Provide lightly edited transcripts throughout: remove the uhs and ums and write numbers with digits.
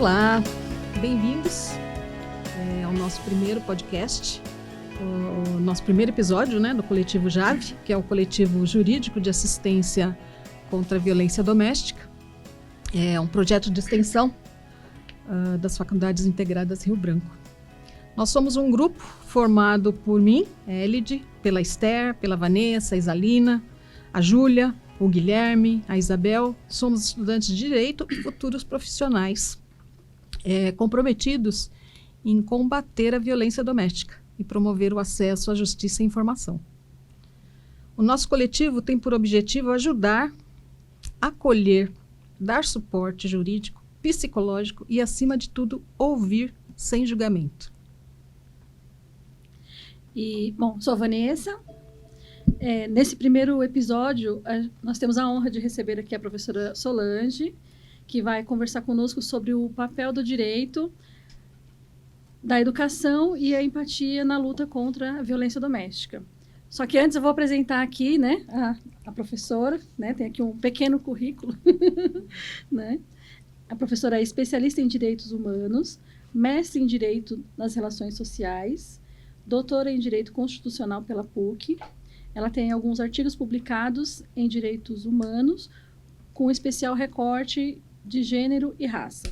Olá, bem-vindos ao nosso primeiro podcast, o nosso primeiro episódio, né, do Coletivo JAV, que é o Coletivo Jurídico de Assistência contra a Violência Doméstica. É um projeto de extensão das Faculdades Integradas Rio Branco. Nós somos um grupo formado por mim, Elide, pela Esther, pela Vanessa, a Isalina, a Júlia, o Guilherme, a Isabel. Somos estudantes de Direito e futuros profissionais comprometidos em combater a violência doméstica e promover o acesso à justiça e informação. O nosso coletivo tem por objetivo ajudar, acolher, dar suporte jurídico, psicológico e, acima de tudo, ouvir sem julgamento. Sou a Vanessa. Nesse primeiro episódio, nós temos a honra de receber aqui a professora Solange, que vai conversar conosco sobre o papel do direito, da educação e a empatia na luta contra a violência doméstica. Só que antes eu vou apresentar aqui, né, a professora, né, tem aqui um pequeno currículo, né? A professora é especialista em direitos humanos, mestre em direito nas relações sociais, doutora em direito constitucional pela PUC. Ela tem alguns artigos publicados em direitos humanos, com especial recorte de gênero e raça.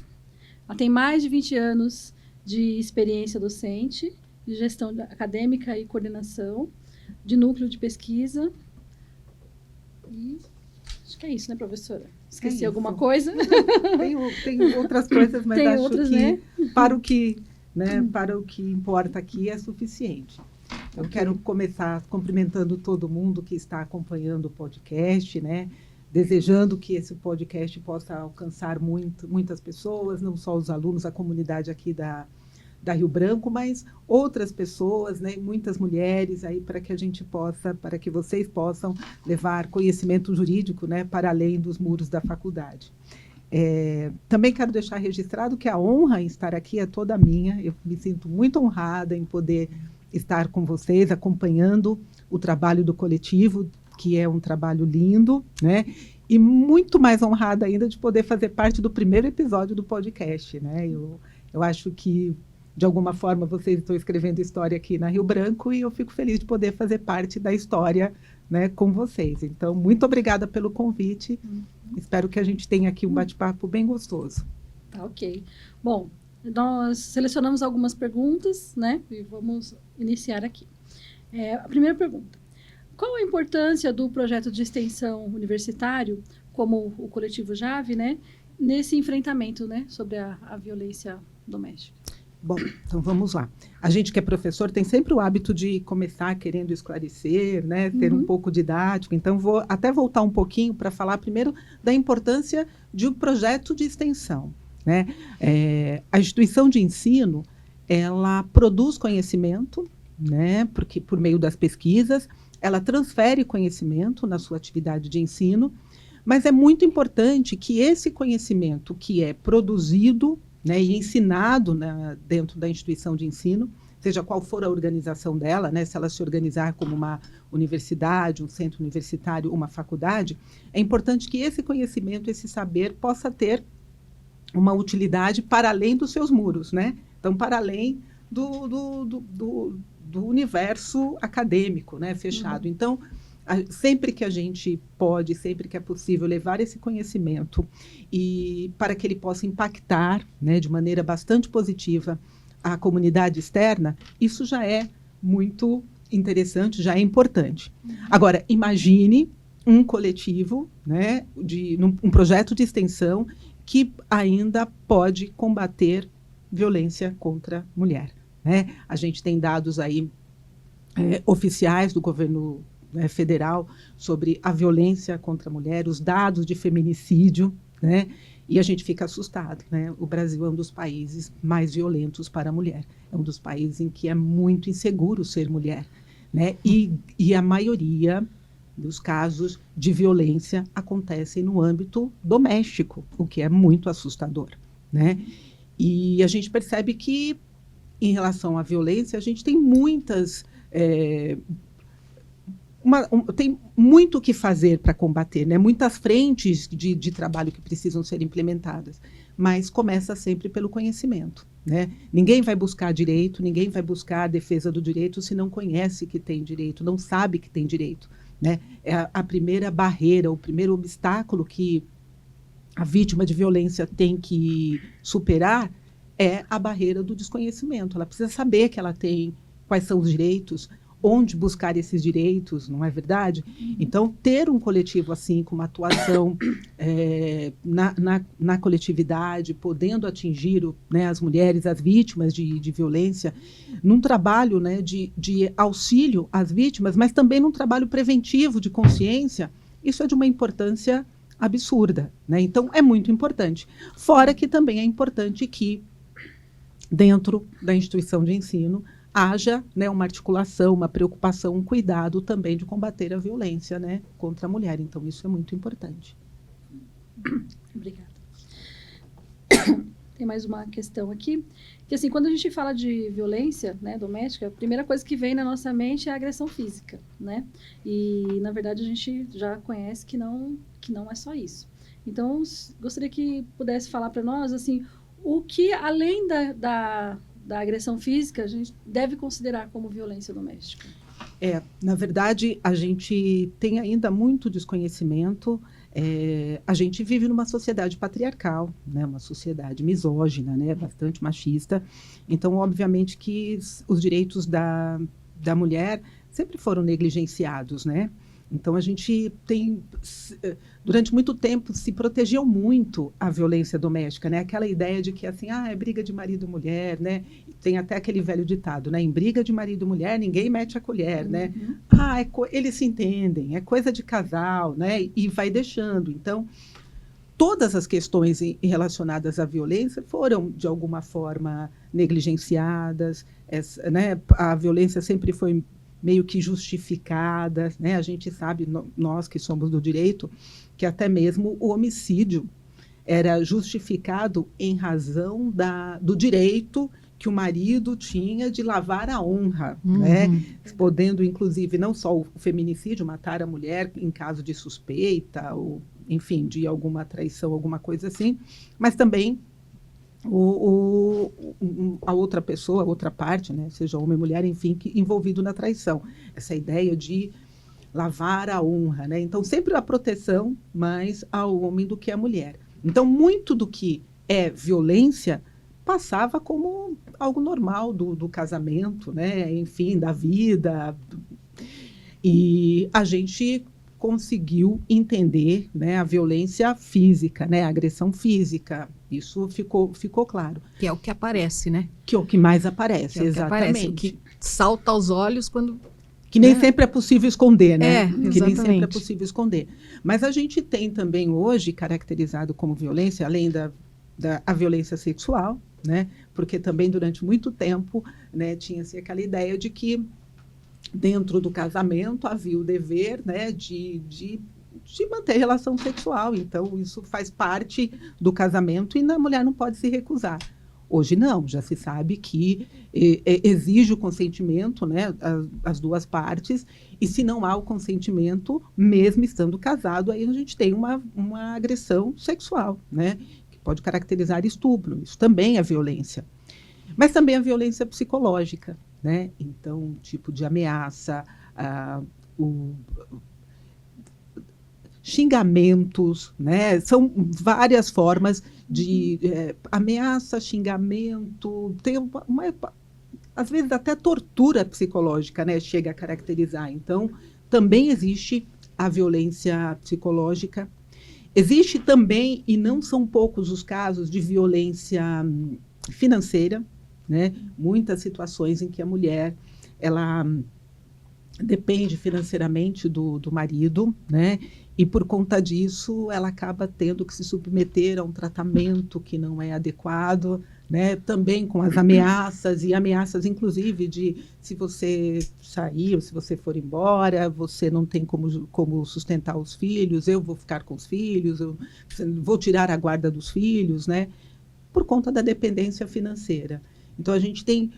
Ela tem mais de 20 anos de experiência docente, de gestão acadêmica e coordenação, de núcleo de pesquisa. E acho que é isso, né, professora? Esqueci alguma coisa? Tem outras coisas, mas acho outras, que, né? para o que importa aqui é suficiente. Eu quero começar cumprimentando todo mundo que está acompanhando o podcast, né? Desejando que esse podcast possa alcançar muitas pessoas, não só os alunos, a comunidade aqui da Rio Branco, mas outras pessoas, né? Muitas mulheres aí, para que vocês possam levar conhecimento jurídico, né? Para além dos muros da faculdade. Também quero deixar registrado que a honra em estar aqui é toda minha. Eu me sinto muito honrada em poder estar com vocês, acompanhando o trabalho do coletivo, que é um trabalho lindo, né? E muito mais honrada ainda de poder fazer parte do primeiro episódio do podcast, né? Eu acho que, de alguma forma, vocês estão escrevendo história aqui na Rio Branco e eu fico feliz de poder fazer parte da história, né, com vocês. Então, muito obrigada pelo convite. Espero que a gente tenha aqui um bate-papo bem gostoso. Tá, ok. Bom, nós selecionamos algumas perguntas, né? E vamos iniciar aqui. A primeira pergunta. Qual a importância do projeto de extensão universitário, como o Coletivo JAV, né, nesse enfrentamento, né, sobre a violência doméstica? Bom, então vamos lá. A gente que é professor tem sempre o hábito de começar querendo esclarecer, né, ter um pouco didático. Então, vou até voltar um pouquinho para falar primeiro da importância de um projeto de extensão, né? A instituição de ensino, ela produz conhecimento, né, porque por meio das pesquisas, ela transfere conhecimento na sua atividade de ensino, mas é muito importante que esse conhecimento que é produzido, né, e ensinado dentro da instituição de ensino, seja qual for a organização dela, né, se ela se organizar como uma universidade, um centro universitário, uma faculdade, é importante que esse conhecimento, esse saber, possa ter uma utilidade para além dos seus muros, né? Então, para além do universo acadêmico, né, fechado. Então, sempre que a gente pode, sempre que é possível, levar esse conhecimento e para que ele possa impactar, né, de maneira bastante positiva a comunidade externa, isso já é muito interessante, já é importante. Agora, imagine um coletivo, né, um projeto de extensão que ainda pode combater violência contra a mulher, né? A gente tem dados aí oficiais do governo federal sobre a violência contra a mulher, os dados de feminicídio, né? E a gente fica assustado, né? O Brasil é um dos países mais violentos para a mulher, é um dos países em que é muito inseguro ser mulher, né? E a maioria dos casos de violência acontecem no âmbito doméstico, o que é muito assustador, né? E a gente percebe que, em relação à violência, a gente tem tem muito o que fazer para combater, né? Muitas frentes de trabalho que precisam ser implementadas. mas começa sempre pelo conhecimento, né? Ninguém vai buscar direito, ninguém vai buscar a defesa do direito se não conhece que tem direito, não sabe que tem direito, né? É a primeira barreira, o primeiro obstáculo que a vítima de violência tem que superar é a barreira do desconhecimento. Ela precisa saber que ela tem, quais são os direitos, onde buscar esses direitos, não é verdade? Então, ter um coletivo assim, com uma atuação na coletividade, podendo atingir né, as mulheres, as vítimas de violência, num trabalho, né, de auxílio às vítimas, mas também num trabalho preventivo de consciência, isso é de uma importância absurda, né? Então, é muito importante. Fora que também é importante que, dentro da instituição de ensino, haja, né, uma articulação, uma preocupação, um cuidado também de combater a violência, né, contra a mulher. Então, isso é muito importante. Obrigada. Tem mais uma questão aqui, que assim, quando a gente fala de violência, né, doméstica, a primeira coisa que vem na nossa mente é a agressão física, né? E, na verdade, a gente já conhece que não é só isso. Então, gostaria que pudesse falar para nós, assim, o que, além da agressão física, a gente deve considerar como violência doméstica? Na verdade, a gente tem ainda muito desconhecimento. A gente vive numa sociedade patriarcal, né, uma sociedade misógina, né, bastante machista. Então, obviamente que os direitos da mulher sempre foram negligenciados, né? Então, a gente tem, durante muito tempo, se protegeu muito a violência doméstica, né? Aquela ideia de que, assim, é briga de marido e mulher, né? Tem até aquele velho ditado, né? Em briga de marido e mulher, ninguém mete a colher, né? Eles se entendem, é coisa de casal, né? E vai deixando. Então, todas as questões relacionadas à violência foram, de alguma forma, negligenciadas, né? A violência sempre foi meio que justificadas, né? A gente sabe, nós que somos do direito, que até mesmo o homicídio era justificado em razão do direito que o marido tinha de lavar a honra, né? Podendo, inclusive, não só o feminicídio, matar a mulher em caso de suspeita, ou, enfim, de alguma traição, alguma coisa assim, mas também a outra pessoa, a outra parte, né, seja homem ou mulher, enfim, envolvido na traição. Essa ideia de lavar a honra, né? Então, sempre a proteção mais ao homem do que à mulher. Então, muito do que é violência passava como algo normal do casamento, né? Enfim, da vida. E a gente conseguiu entender, né, a violência física, né, a agressão física. Isso ficou claro. Que é o que aparece, né? Que é o que mais aparece, exatamente. O que salta aos olhos quando... Que nem sempre é possível esconder, né? Que nem sempre é Exatamente. possível esconder. Mas a gente tem também hoje, caracterizado como violência, além da violência sexual, né? Porque também durante muito tempo, né, tinha-se aquela ideia de que dentro do casamento havia o dever, né, de manter relação sexual. Então, isso faz parte do casamento e a mulher não pode se recusar. Hoje não, já se sabe que exige o consentimento, né, as duas partes, e se não há o consentimento, mesmo estando casado, aí a gente tem uma agressão sexual, né, que pode caracterizar estupro. Isso também é violência. Mas também a violência psicológica, né? Então, tipo de ameaça, xingamentos, né? São várias formas de ameaça, xingamento, tem às vezes até tortura psicológica, né? Chega a caracterizar. Então, também existe a violência psicológica. Existe também, e não são poucos os casos, de violência financeira, né? Muitas situações em que a mulher ela depende financeiramente do marido, né? E por conta disso ela acaba tendo que se submeter a um tratamento que não é adequado, né? Também com as ameaças, e ameaças inclusive de se você sair ou se você for embora, você não tem como sustentar os filhos, eu vou ficar com os filhos, eu vou tirar a guarda dos filhos, né? Por conta da dependência financeira. Então, a gente tem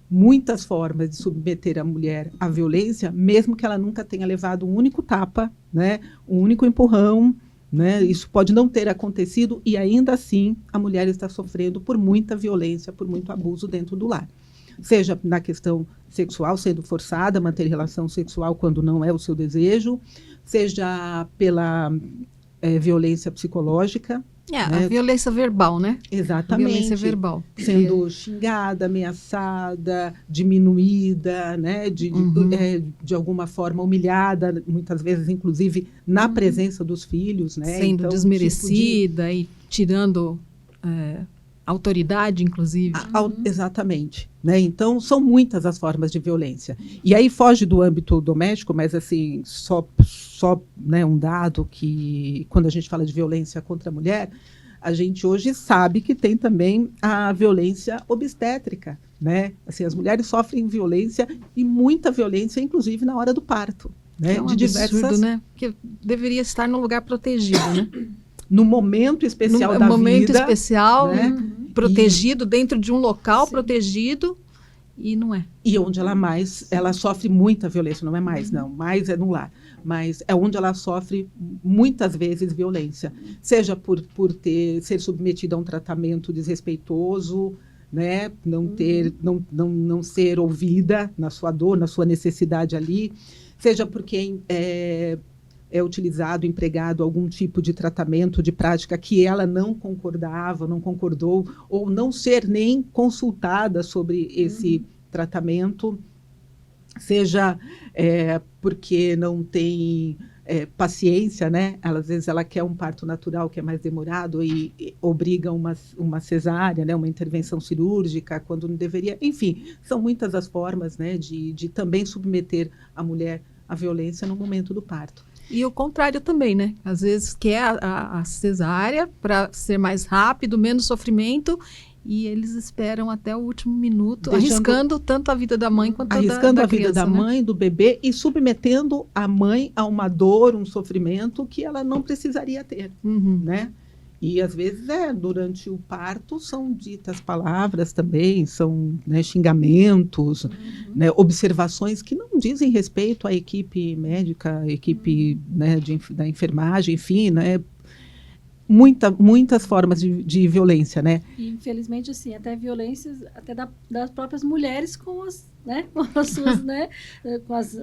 muitas formas de submeter a mulher à violência, mesmo que ela nunca tenha levado um único tapa, né, um único empurrão, né? Isso pode não ter acontecido e ainda assim a mulher está sofrendo por muita violência, por muito abuso dentro do lar. Seja na questão sexual, sendo forçada a manter relação sexual quando não é o seu desejo, seja pela violência psicológica. Né? A violência verbal, né? Exatamente. Violência verbal. Sendo xingada, ameaçada, diminuída, né? De alguma forma humilhada, muitas vezes, inclusive, na presença dos filhos. Né? Sendo então, desmerecida e tirando autoridade, inclusive. Exatamente. Né? Então, são muitas as formas de violência. E aí foge do âmbito doméstico, mas assim, só né, um dado que, quando a gente fala de violência contra a mulher, a gente hoje sabe que tem também a violência obstétrica. Né? Assim, as mulheres sofrem violência e muita violência, inclusive na hora do parto. Né? É um absurdo, né? Porque deveria estar num lugar protegido, né? No momento especial da vida. No momento especial, né? Protegido, dentro de um local protegido, e não é. E onde ela sofre muita violência, não é mais, não. Mais é no lar. Mas é onde ela sofre muitas vezes violência. Seja por ser submetida a um tratamento desrespeitoso, né? Não ser ouvida na sua dor, na sua necessidade ali. Seja porque é utilizado, empregado algum tipo de tratamento, de prática que ela não concordou, ou não ser nem consultada sobre esse tratamento, seja porque não tem paciência, né? Às vezes ela quer um parto natural que é mais demorado e obriga uma cesárea, né? Uma intervenção cirúrgica, quando não deveria. Enfim, são muitas as formas, né? de também submeter a mulher à violência no momento do parto. E o contrário também, né? Às vezes quer a cesárea para ser mais rápido, menos sofrimento, e eles esperam até o último minuto, arriscando tanto a vida da mãe quanto da criança. Arriscando a vida da mãe, do bebê, e submetendo a mãe a uma dor, um sofrimento que ela não precisaria ter, né? E, às vezes, durante o parto, são ditas palavras também, são, né, xingamentos, né, observações que não dizem respeito à equipe médica, à equipe né, da enfermagem, enfim, né, muitas formas de violência, né? E, infelizmente, assim, até violências até das próprias mulheres com as suas, né, com as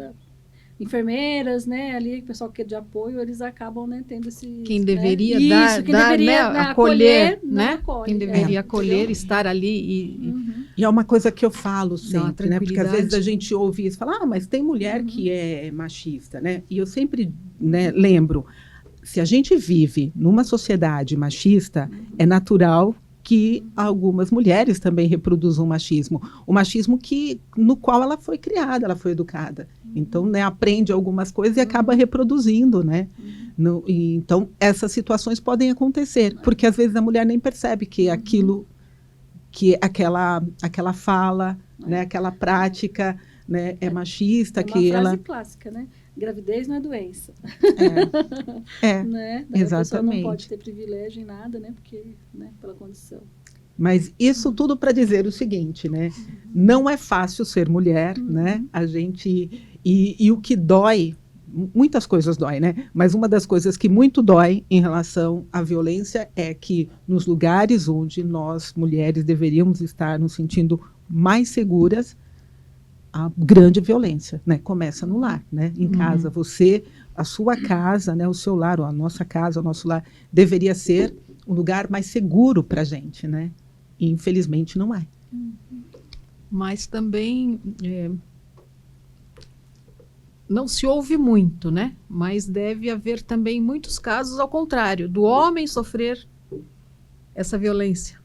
enfermeiras, né, ali, o pessoal que é de apoio, eles acabam, né, tendo esse... Quem deveria acolher, né? Quem deveria acolher, estar ali E é uma coisa que eu falo sempre, né, porque às vezes a gente ouve isso e fala, mas tem mulher que é machista, né, e eu sempre, né, lembro, se a gente vive numa sociedade machista, é natural que algumas mulheres também reproduzam o machismo no qual ela foi criada, ela foi educada. Então, né, aprende algumas coisas e acaba reproduzindo, né? Então, essas situações podem acontecer, porque às vezes a mulher nem percebe que aquilo, que aquela fala, né, aquela prática, né, é machista, que ela... É uma frase clássica, né? Gravidez não é doença. Né? Exatamente. A pessoa não pode ter privilégio em nada, né? Porque, né, pela condição. Mas isso tudo para dizer o seguinte, né? Não é fácil ser mulher, né? A gente... E o que dói, muitas coisas dói, né? Mas uma das coisas que muito dói em relação à violência é que nos lugares onde nós, mulheres, deveríamos estar nos sentindo mais seguras, a grande violência, né? Começa no lar, né? Em casa, a sua casa, né? O seu lar, ou a nossa casa, o nosso lar, deveria ser um lugar mais seguro para a gente, né? E infelizmente não é. Mas também não se ouve muito, né? Mas deve haver também muitos casos ao contrário, do homem sofrer essa violência.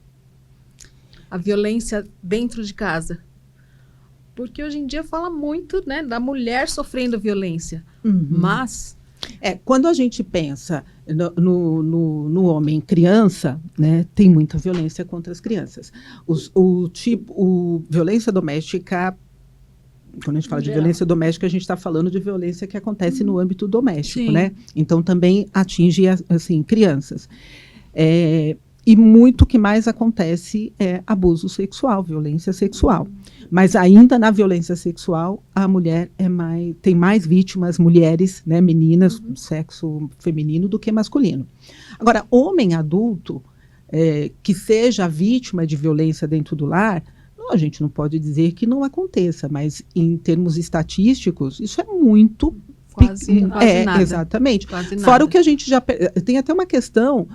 A violência dentro de casa. Porque hoje em dia fala muito, né, da mulher sofrendo violência. Mas... quando a gente pensa no homem criança, né, tem muita violência contra as crianças. Violência doméstica, quando a gente fala de violência doméstica, a gente está falando de violência que acontece no âmbito doméstico, né? Então também atinge assim, crianças. E muito que mais acontece é abuso sexual, violência sexual. Mas ainda na violência sexual, a mulher tem mais vítimas, mulheres, né, meninas, sexo feminino, do que masculino. Agora, homem adulto, que seja vítima de violência dentro do lar, a gente não pode dizer que não aconteça, mas em termos estatísticos, isso é muito... Quase nada. Exatamente. Quase nada. Fora o que a gente já... Tem até uma questão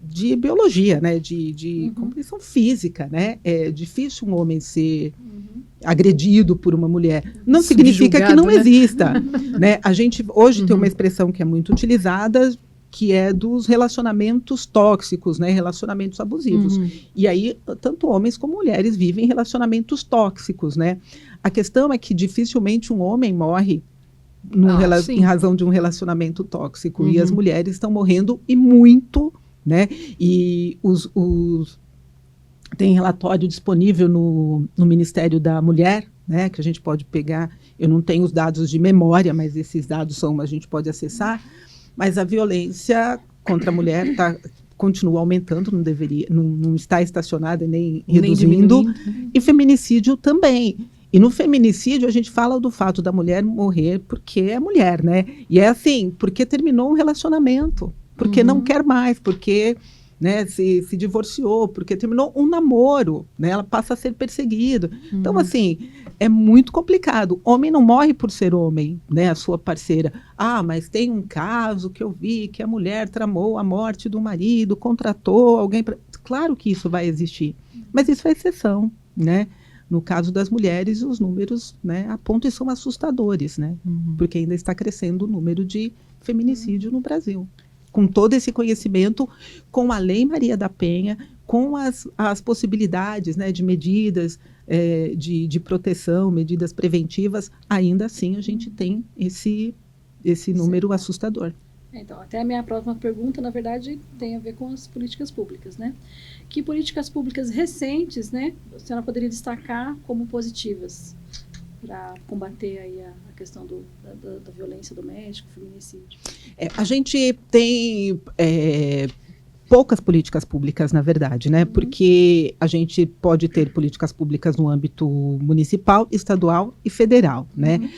de biologia, né? De compreensão física, né? É difícil um homem ser agredido por uma mulher. Não significa que não exista. Né? A gente hoje tem uma expressão que é muito utilizada, que é dos relacionamentos tóxicos, né? Relacionamentos abusivos. E aí, tanto homens como mulheres vivem relacionamentos tóxicos, né? A questão é que dificilmente um homem morre em razão de um relacionamento tóxico. E as mulheres estão morrendo e muito, né? E tem relatório disponível no Ministério da Mulher, né? Que a gente pode pegar. Eu não tenho os dados de memória, mas esses dados a gente pode acessar. Mas a violência contra a mulher continua aumentando, não está estacionada nem reduzindo. E feminicídio também. E no feminicídio a gente fala do fato da mulher morrer porque é mulher, né? E é assim, porque terminou um relacionamento, porque não quer mais, porque, né, se divorciou, porque terminou um namoro, né? Ela passa a ser perseguida. Então, assim, é muito complicado. Homem não morre por ser homem, né? A sua parceira. Ah, mas tem um caso que eu vi que a mulher tramou a morte do marido, contratou alguém para... Claro que isso vai existir, mas isso é exceção, né? No caso das mulheres, os números, né, apontam e são assustadores, né? Porque ainda está crescendo o número de feminicídio no Brasil. Com todo esse conhecimento, com a Lei Maria da Penha, com as possibilidades, né, de medidas de proteção, medidas preventivas, ainda assim a gente tem esse número assustador. Então, até a minha próxima pergunta, na verdade, tem a ver com as políticas públicas, né? Que políticas públicas recentes, né, a senhora poderia destacar como positivas para combater aí a questão da violência doméstica, feminicídio? A gente tem poucas políticas públicas, na verdade, né? Porque a gente pode ter políticas públicas no âmbito municipal, estadual e federal, né?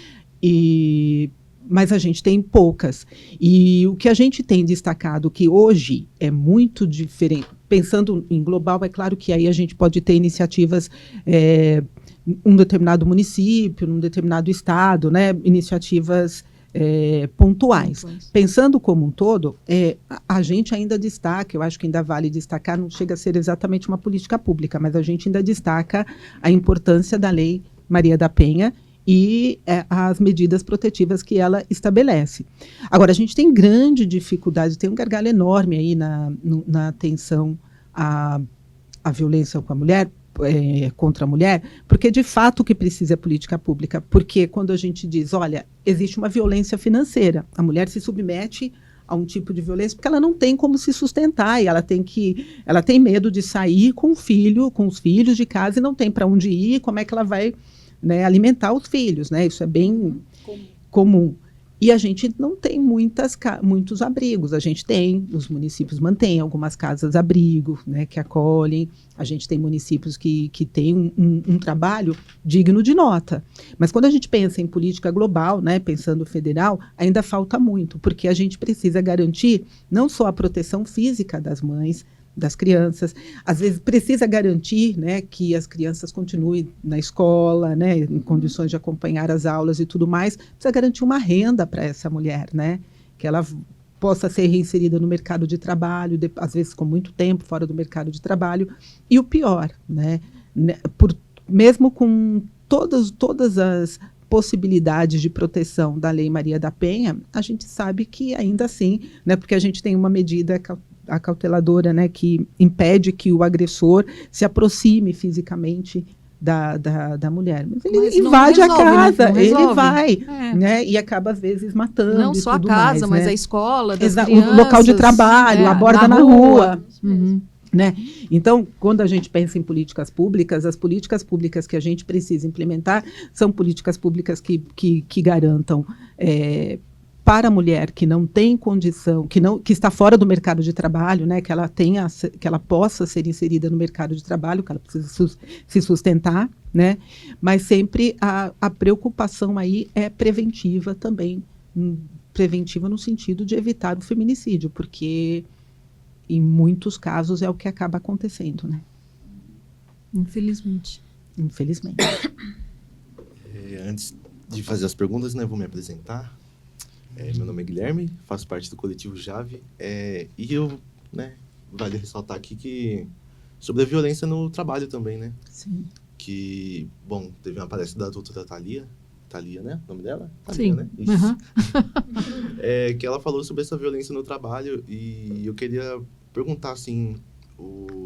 Mas a gente tem poucas. E o que a gente tem destacado que hoje é muito diferente, pensando em global, é claro que aí a gente pode ter iniciativas em um determinado município, num determinado estado, né? Iniciativas pontuais. Pensando como um todo, a gente ainda destaca, eu acho que ainda vale destacar, não chega a ser exatamente uma política pública, mas a gente ainda destaca a importância da Lei Maria da Penha e as medidas protetivas que ela estabelece. Agora, a gente tem grande dificuldade, tem um gargalo enorme aí na atenção à violência com a mulher, contra a mulher, porque de fato o que precisa é política pública, porque quando a gente diz, olha, existe uma violência financeira, a mulher se submete a um tipo de violência porque ela não tem como se sustentar e ela tem medo de sair com os filhos de casa e não tem para onde ir, como é que ela vai, né, alimentar os filhos, né? Isso é bem comum. E a gente não tem muitos abrigos. A gente tem, os municípios mantêm algumas casas-abrigo, né, que acolhem. A gente tem municípios que têm um trabalho digno de nota. Mas quando a gente pensa em política global, né, pensando federal, ainda falta muito, porque a gente precisa garantir não só a proteção física das mães, das crianças, às vezes precisa garantir, né, que as crianças continuem na escola, né, em condições de acompanhar as aulas e tudo mais, precisa garantir uma renda para essa mulher, né, que ela possa ser reinserida no mercado de trabalho, às vezes com muito tempo fora do mercado de trabalho, e o pior, né, mesmo com todas as possibilidades de proteção da Lei Maria da Penha, a gente sabe que ainda assim, né, porque a gente tem uma medida acauteladora, né, que impede que o agressor se aproxime fisicamente da mulher. Mas ele invade a casa, né? Ele vai, né, e acaba às vezes matando. Não só a casa, mas a escola das crianças, o local de trabalho, aborda na rua. Né? Então, quando a gente pensa em políticas públicas, as políticas públicas que a gente precisa implementar são políticas públicas que garantam para a mulher que não tem condição, que está fora do mercado de trabalho, né, que ela possa ser inserida no mercado de trabalho, que ela precisa se sustentar, né, mas sempre a preocupação aí é preventiva também, preventiva no sentido de evitar o feminicídio, porque em muitos casos é o que acaba acontecendo, né? Infelizmente. Infelizmente. Antes de fazer as perguntas, né, vou me apresentar. Meu nome é Guilherme, faço parte do coletivo Jave, e eu, né, vale ressaltar aqui que sobre a violência no trabalho também, né? Sim. Que, bom, teve uma palestra da doutora Thalia, né? O nome dela? Thalia, Sim. né? Isso. Uhum. Que ela falou sobre essa violência no trabalho e eu queria perguntar, assim,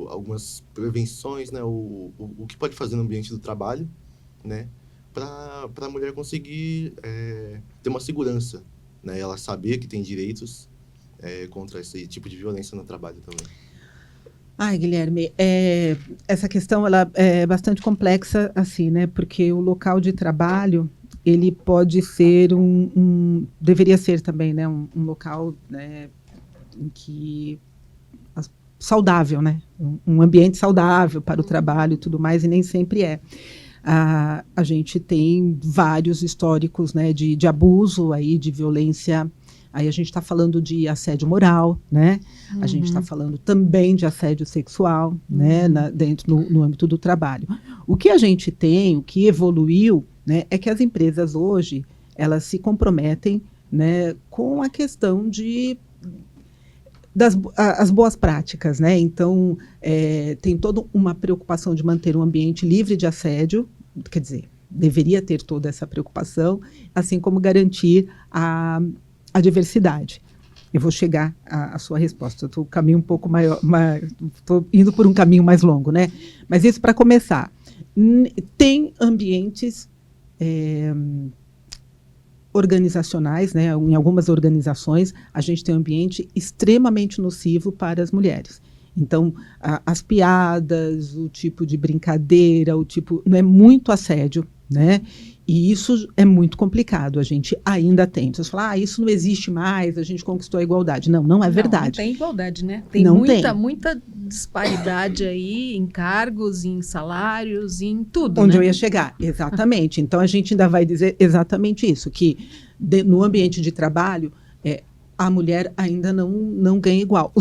algumas prevenções, né? O que pode fazer no ambiente do trabalho, né? Para a mulher conseguir ter uma segurança, né? Ela saber que tem direitos contra esse tipo de violência no trabalho também. Ai, Guilherme, essa questão ela é bastante complexa, assim, né? Porque o local de trabalho ele pode ser deveria ser também, né? Um local, né, em que saudável, né? Um ambiente saudável para o trabalho e tudo mais, e nem sempre é. A gente tem vários históricos, né, de abuso, aí, de violência. Aí a gente está falando de assédio moral, né? Uhum. A gente está falando também de assédio sexual, né? No âmbito do trabalho. O que a gente tem, o que evoluiu, né, é que as empresas hoje elas se comprometem, né, com a questão as boas práticas, né? Então tem toda uma preocupação de manter um ambiente livre de assédio, quer dizer, deveria ter toda essa preocupação, assim como garantir a diversidade. Eu vou chegar à sua resposta. Estou caminho um pouco maior, estou indo por um caminho mais longo, né? Mas isso para começar. Tem ambientes organizacionais, né? Em algumas organizações, a gente tem um ambiente extremamente nocivo para as mulheres. Então, as piadas, o tipo de brincadeira, não é muito assédio, né? E isso é muito complicado, a gente ainda tem. Vocês falam, isso não existe mais, a gente conquistou a igualdade. Não é verdade. Não tem igualdade, né? Tem muita disparidade aí em cargos, em salários, em tudo, Onde né? eu ia chegar, exatamente. Então, a gente ainda vai dizer exatamente isso, que no ambiente de trabalho, a mulher ainda não ganha igual.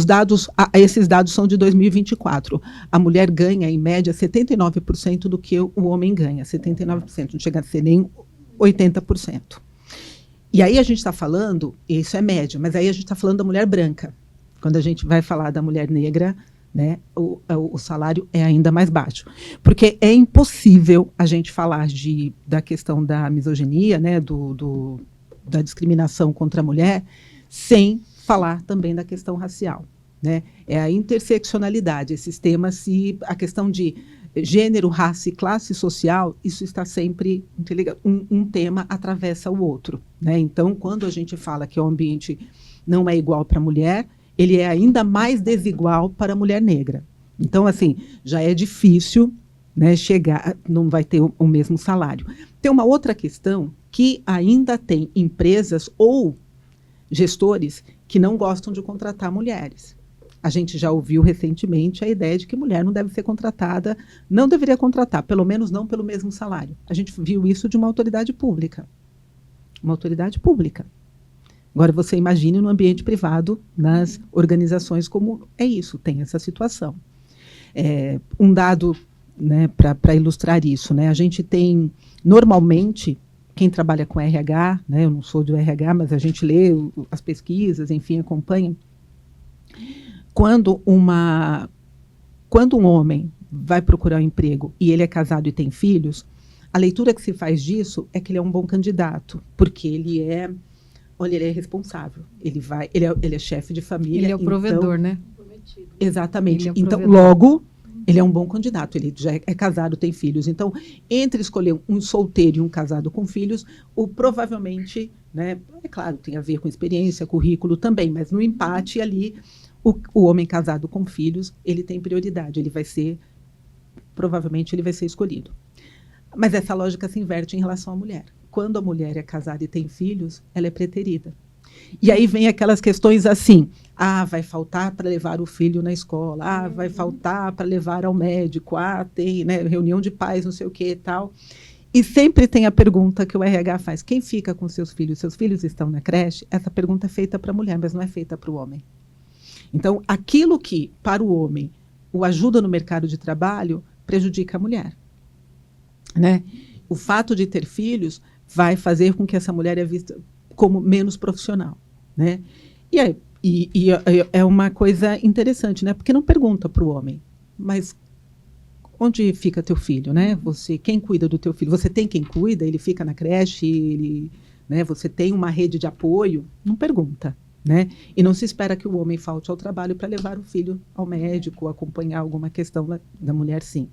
Esses dados são de 2024. A mulher ganha, em média, 79% do que o homem ganha. 79%, não chega a ser nem 80%. E aí a gente está falando, isso é média, mas aí a gente está falando da mulher branca. Quando a gente vai falar da mulher negra, né, o salário é ainda mais baixo. Porque é impossível a gente falar da questão da misoginia, né, da discriminação contra a mulher, sem falar também da questão racial, né? É a interseccionalidade, esses temas, a questão de gênero, raça e classe social, isso está sempre interligado. Um tema atravessa o outro, né? Então, quando a gente fala que o ambiente não é igual para a mulher, ele é ainda mais desigual para a mulher negra. Então, assim, já é difícil, né, não vai ter o mesmo salário. Tem uma outra questão que ainda tem empresas ou gestores que não gostam de contratar mulheres. A gente já ouviu recentemente a ideia de que mulher não deve ser contratada, não deveria contratar, pelo menos não pelo mesmo salário. A gente viu isso de uma autoridade pública. Uma autoridade pública. Agora, você imagine no ambiente privado, nas organizações, como é isso, tem essa situação. Um dado, né, para ilustrar isso, né, a gente tem, normalmente, quem trabalha com RH, né, eu não sou do RH, mas a gente lê as pesquisas, enfim, acompanha. Quando um homem vai procurar um emprego e ele é casado e tem filhos, a leitura que se faz disso é que ele é um bom candidato, porque ele é responsável, ele é chefe de família. Ele é o provedor, né? Exatamente. Então, provedor. logo, ele é um bom candidato, ele já é casado, tem filhos. Então, entre escolher um solteiro e um casado com filhos, provavelmente, né, é claro, tem a ver com experiência, currículo também, mas no empate ali, o homem casado com filhos, ele tem prioridade, provavelmente ele vai ser escolhido. Mas essa lógica se inverte em relação à mulher. Quando a mulher é casada e tem filhos, ela é preterida. E aí vem aquelas questões assim, vai faltar para levar o filho na escola, vai faltar para levar ao médico, tem, né, reunião de pais, não sei o que e tal. E sempre tem a pergunta que o RH faz, quem fica com seus filhos? Seus filhos estão na creche? Essa pergunta é feita para a mulher, mas não é feita para o homem. Então, aquilo que, para o homem, o ajuda no mercado de trabalho, prejudica a mulher. Né? O fato de ter filhos vai fazer com que essa mulher é vista como menos profissional. Né? E é uma coisa interessante, né? Porque não pergunta para o homem, mas onde fica teu filho, né? Quem cuida do teu filho? Você tem quem cuida? Ele fica na creche? Né? Você tem uma rede de apoio? Não pergunta, né? E não se espera que o homem falte ao trabalho para levar o filho ao médico, acompanhar alguma questão da mulher, sim.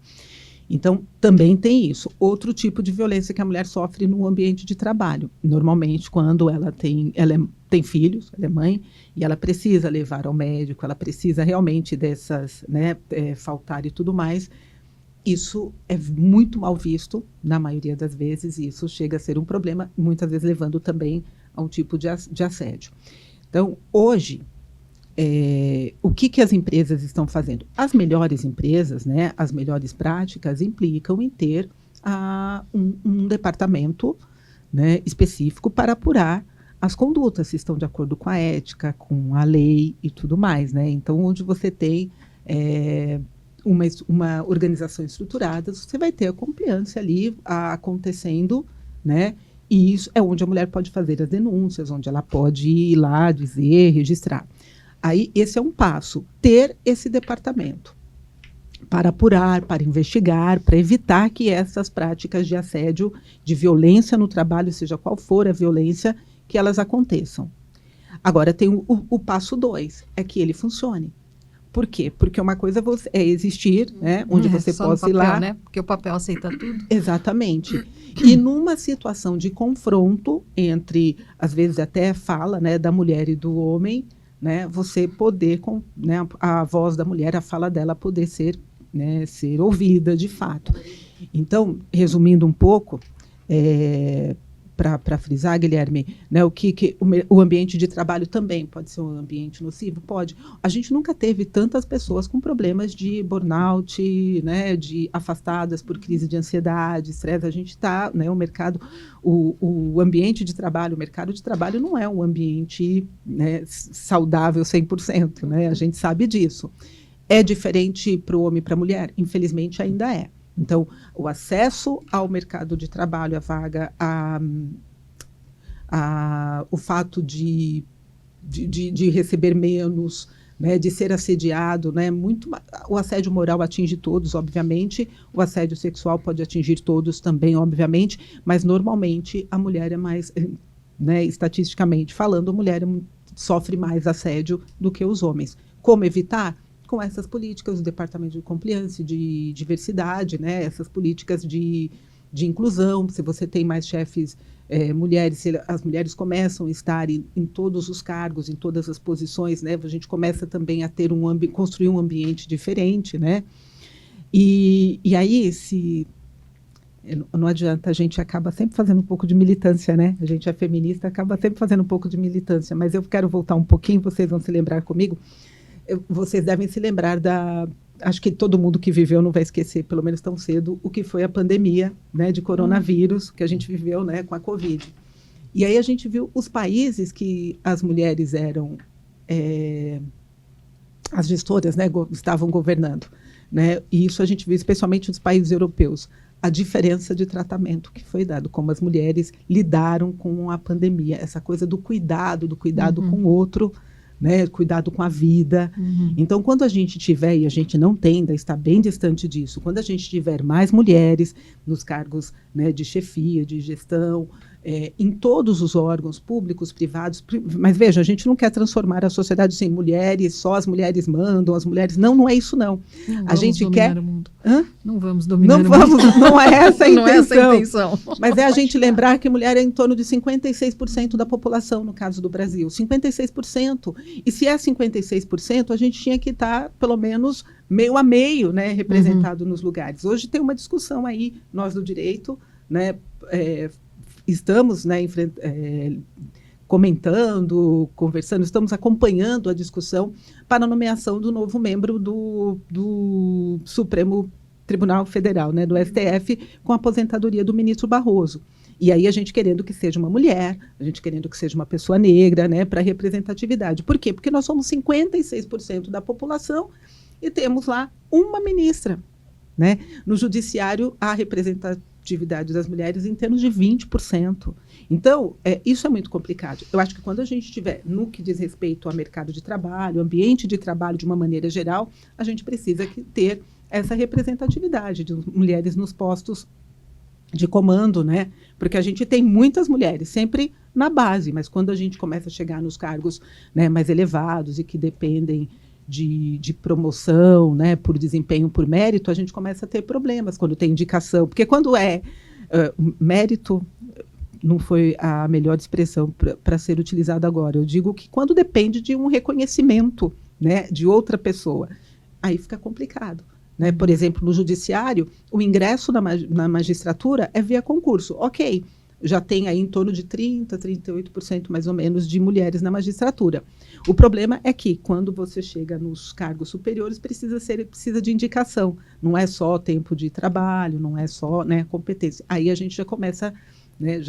Então, também tem isso. Outro tipo de violência que a mulher sofre no ambiente de trabalho. Normalmente, quando ela tem filhos, ela é mãe, e ela precisa levar ao médico, ela precisa realmente dessas, né, faltar e tudo mais. Isso é muito mal visto, na maioria das vezes, e isso chega a ser um problema, muitas vezes levando também a um tipo de assédio. Então, hoje, o que as empresas estão fazendo? As melhores empresas, né, as melhores práticas implicam em ter um departamento, né, específico para apurar as condutas, se estão de acordo com a ética, com a lei e tudo mais. Né? Então, onde você tem uma organização estruturada, você vai ter a compliance ali acontecendo, né? E isso é onde a mulher pode fazer as denúncias, onde ela pode ir lá, dizer, registrar. Aí, esse é um passo, ter esse departamento para apurar, para investigar, para evitar que essas práticas de assédio, de violência no trabalho, seja qual for a violência, que elas aconteçam. Agora, tem o passo 2, é que ele funcione. Por quê? Porque uma coisa é existir, né, onde você possa ir lá. Né? Porque o papel aceita tudo. Exatamente. E numa situação de confronto entre, às vezes até fala, né, da mulher e do homem, né, você poder, né, a voz da mulher, a fala dela poder ser, né, ser ouvida de fato. Então, resumindo um pouco, para frisar, Guilherme, né, o ambiente de trabalho também pode ser um ambiente nocivo? Pode. A gente nunca teve tantas pessoas com problemas de burnout, né, afastadas por crise de ansiedade, estresse. A gente está, né, o ambiente de trabalho, o mercado de trabalho não é um ambiente, né, saudável 100%, né? A gente sabe disso. É diferente para o homem e para a mulher? Infelizmente ainda é. Então, o acesso ao mercado de trabalho, a vaga, o fato de receber menos, né, de ser assediado, né, o assédio moral atinge todos, obviamente, o assédio sexual pode atingir todos também, obviamente, mas normalmente a mulher é mais, né, estatisticamente falando, a mulher sofre mais assédio do que os homens. Como evitar? Com essas políticas do Departamento de Compliance, de diversidade, né? Essas políticas de inclusão, se você tem mais chefes mulheres, se as mulheres começam a estar em todos os cargos, em todas as posições, né? A gente começa também a ter construir um ambiente diferente, né? E aí, não adianta, a gente acaba sempre fazendo um pouco de militância, né? A gente é feminista, acaba sempre fazendo um pouco de militância, mas eu quero voltar um pouquinho, vocês vão se lembrar comigo. Vocês devem se lembrar acho que todo mundo que viveu não vai esquecer, pelo menos tão cedo, o que foi a pandemia, né, de coronavírus que a gente viveu, né, com a Covid. E aí a gente viu os países que as mulheres eram as gestoras, né, estavam governando, né, e isso a gente viu especialmente nos países europeus, a diferença de tratamento que foi dado, como as mulheres lidaram com a pandemia, essa coisa do cuidado com o outro, né, cuidado com a vida. Então, quando a gente tiver, e a gente não tem, ainda está bem distante disso, quando a gente tiver mais mulheres nos cargos, né, de chefia, de gestão, em todos os órgãos públicos, privados, mas veja, a gente não quer transformar a sociedade sem mulheres, só as mulheres mandam, as mulheres... Não é isso não. A gente quer... O mundo. Não vamos dominar o mundo. Não é essa a intenção. Não é essa a intenção. Mas é a gente lembrar que mulher é em torno de 56% da população, no caso do Brasil. 56%. E se é 56%, a gente tinha que estar, pelo menos, meio a meio, né, representado nos lugares. Hoje tem uma discussão aí, nós do direito, né, estamos, né, comentando, conversando, estamos acompanhando a discussão para a nomeação do novo membro do Supremo Tribunal Federal, né, do STF, com a aposentadoria do ministro Barroso. E aí a gente querendo que seja uma mulher, a gente querendo que seja uma pessoa negra, né, para representatividade. Por quê? Porque nós somos 56% da população e temos lá uma ministra, né? No judiciário, a representatividade das mulheres em termos de 20%. Então, isso é muito complicado. Eu acho que quando a gente tiver, no que diz respeito ao mercado de trabalho, ambiente de trabalho de uma maneira geral, a gente precisa ter essa representatividade de mulheres nos postos de comando, né? Porque a gente tem muitas mulheres sempre na base, mas quando a gente começa a chegar nos cargos, né, mais elevados e que dependem de promoção, né, por desempenho, por mérito, a gente começa a ter problemas quando tem indicação. Porque quando mérito, não foi a melhor expressão para ser utilizada agora. Eu digo que quando depende de um reconhecimento, né, de outra pessoa, aí fica complicado. Né? Por exemplo, no judiciário, o ingresso na magistratura é via concurso. Ok, já tem aí em torno de 30%, 38% mais ou menos de mulheres na magistratura. O problema é que, quando você chega nos cargos superiores, precisa de indicação. Não é só tempo de trabalho, não é só, né, competência. Aí a gente já começa, né,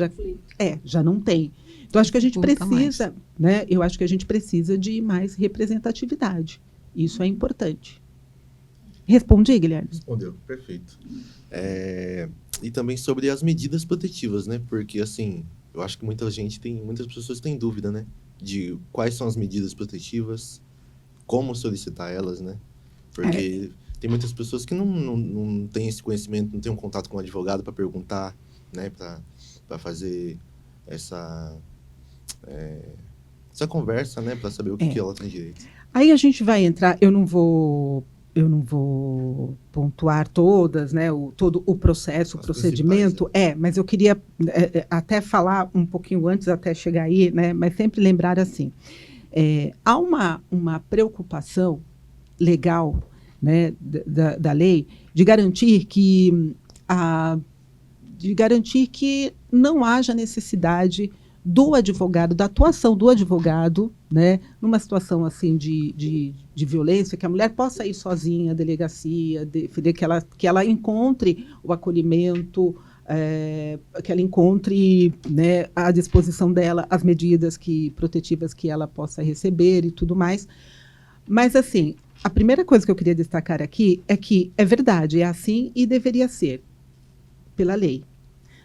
já não tem. Então, acho que a gente precisa, né, eu acho que a gente precisa de mais representatividade. Isso é importante. Respondi, Guilherme? Respondeu, perfeito. E também sobre as medidas protetivas, né? Porque, assim, eu acho que muitas pessoas têm dúvida, né? De quais são as medidas protetivas, como solicitar elas, né? Porque tem muitas pessoas que não têm esse conhecimento, não têm um contato com um advogado para perguntar, né? Para fazer essa conversa, né? Para saber o que ela tem direito. Aí a gente vai entrar, eu não vou pontuar todas, né, todo o processo, o procedimento, mas eu queria até falar um pouquinho antes, até chegar aí, né, mas sempre lembrar assim, há uma preocupação legal, né, da lei de garantir que não haja necessidade do advogado, da atuação do advogado, né, numa situação assim de violência, que a mulher possa ir sozinha à delegacia, que ela encontre o acolhimento, que ela encontre, né, à disposição dela as medidas protetivas que ela possa receber e tudo mais. Mas, assim, a primeira coisa que eu queria destacar aqui é que é verdade, é assim e deveria ser, pela lei.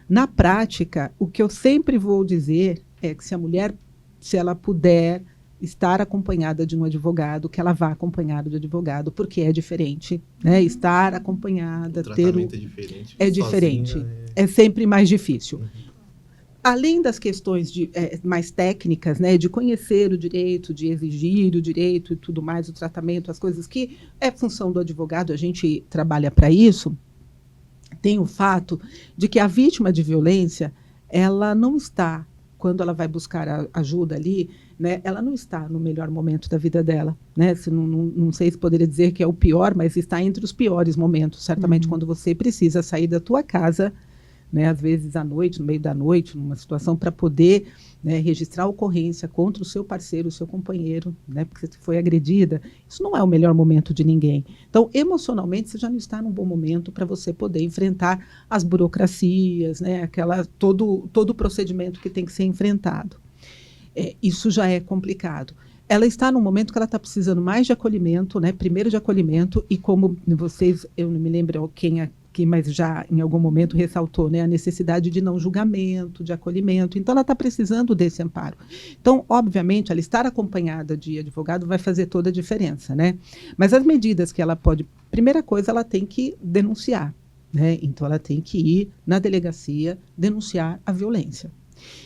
Na prática, o que eu sempre vou dizer é que se a mulher, se ela puder estar acompanhada de um advogado, que ela vá acompanhada de advogado, porque é diferente, né? Estar acompanhada, o tratamento é diferente. É diferente. É sempre mais difícil. Além das questões mais técnicas, né, de conhecer o direito, de exigir o direito e tudo mais, o tratamento, as coisas que é função do advogado, a gente trabalha para isso. Tem o fato de que a vítima de violência, ela não está, quando ela vai buscar ajuda ali, né, ela não está no melhor momento da vida dela. Né? Não sei se poderia dizer que é o pior, mas está entre os piores momentos. Certamente quando você precisa sair da tua casa, né, às vezes à noite, no meio da noite, numa situação para poder, né, registrar a ocorrência contra o seu parceiro, o seu companheiro, né, porque você foi agredida, isso não é o melhor momento de ninguém. Então, emocionalmente, você já não está num bom momento para você poder enfrentar as burocracias, né, todo o procedimento que tem que ser enfrentado. Isso já é complicado. Ela está num momento que ela está precisando mais de acolhimento, né, primeiro de acolhimento, e como vocês, eu não me lembro quem mas já em algum momento ressaltou, né, a necessidade de não julgamento, de acolhimento. Então, ela está precisando desse amparo. Então, obviamente, ela estar acompanhada de advogado vai fazer toda a diferença, né? Mas as medidas que ela pode... Primeira coisa, ela tem que denunciar, né? Então, ela tem que ir na delegacia denunciar a violência.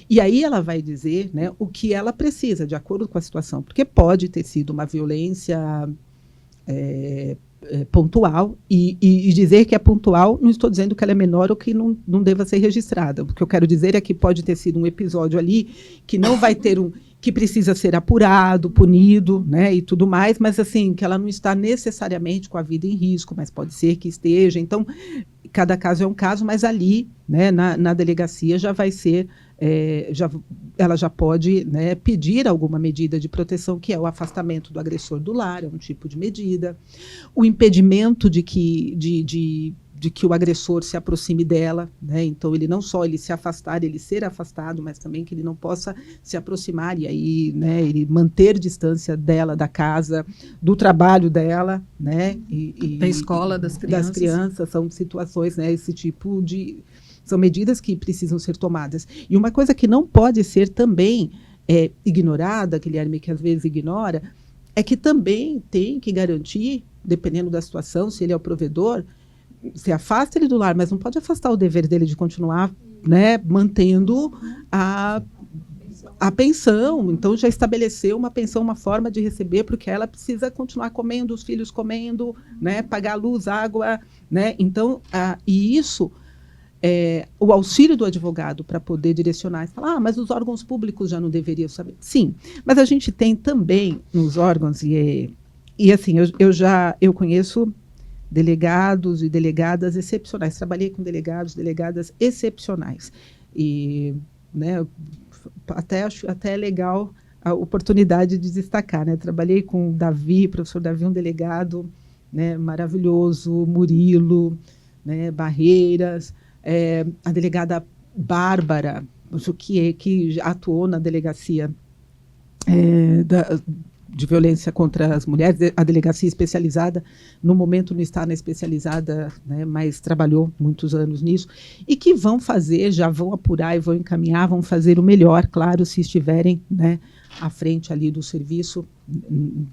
E aí ela vai dizer, né, o que ela precisa, de acordo com a situação. Porque pode ter sido uma violência... pontual, e dizer que é pontual, não estou dizendo que ela é menor ou que não deva ser registrada. O que eu quero dizer é que pode ter sido um episódio ali que não vai ter que precisa ser apurado, punido, né, e tudo mais, mas assim, que ela não está necessariamente com a vida em risco, mas pode ser que esteja. Então, cada caso é um caso, mas ali, né, na delegacia já vai ser ela já pode, né, pedir alguma medida de proteção, que é o afastamento do agressor do lar, é um tipo de medida. O impedimento de que o agressor se aproxime dela, né? Então, ele não só ele se afastar, ele ser afastado, mas também que ele não possa se aproximar e aí, né, ele manter distância dela, da casa, do trabalho dela, né? Da escola, das crianças. Das crianças, são situações, né, esse tipo de... São medidas que precisam ser tomadas. E uma coisa que não pode ser também ignorada, Guilherme, que às vezes ignora, é que também tem que garantir, dependendo da situação, se ele é o provedor, se afasta ele do lar, mas não pode afastar o dever dele de continuar, né, mantendo a pensão. Então, já estabeleceu uma pensão, uma forma de receber, porque ela precisa continuar comendo, os filhos comendo, né, pagar luz, água, né? Então, e isso... o auxílio do advogado para poder direcionar e falar, mas os órgãos públicos já não deveriam saber. Sim, mas a gente tem também nos órgãos, e assim, eu conheço delegados e delegadas excepcionais, trabalhei com delegadas excepcionais, e, né, acho até legal a oportunidade de destacar, né? Trabalhei com o Davi, professor Davi, um delegado, né, maravilhoso, Murilo, né, Barreiras, a delegada Bárbara, que atuou na delegacia de violência contra as mulheres, a delegacia especializada, no momento não está na especializada, né, mas trabalhou muitos anos nisso, e que vão fazer, já vão apurar e vão encaminhar, vão fazer o melhor, claro, se estiverem, né, à frente ali do serviço,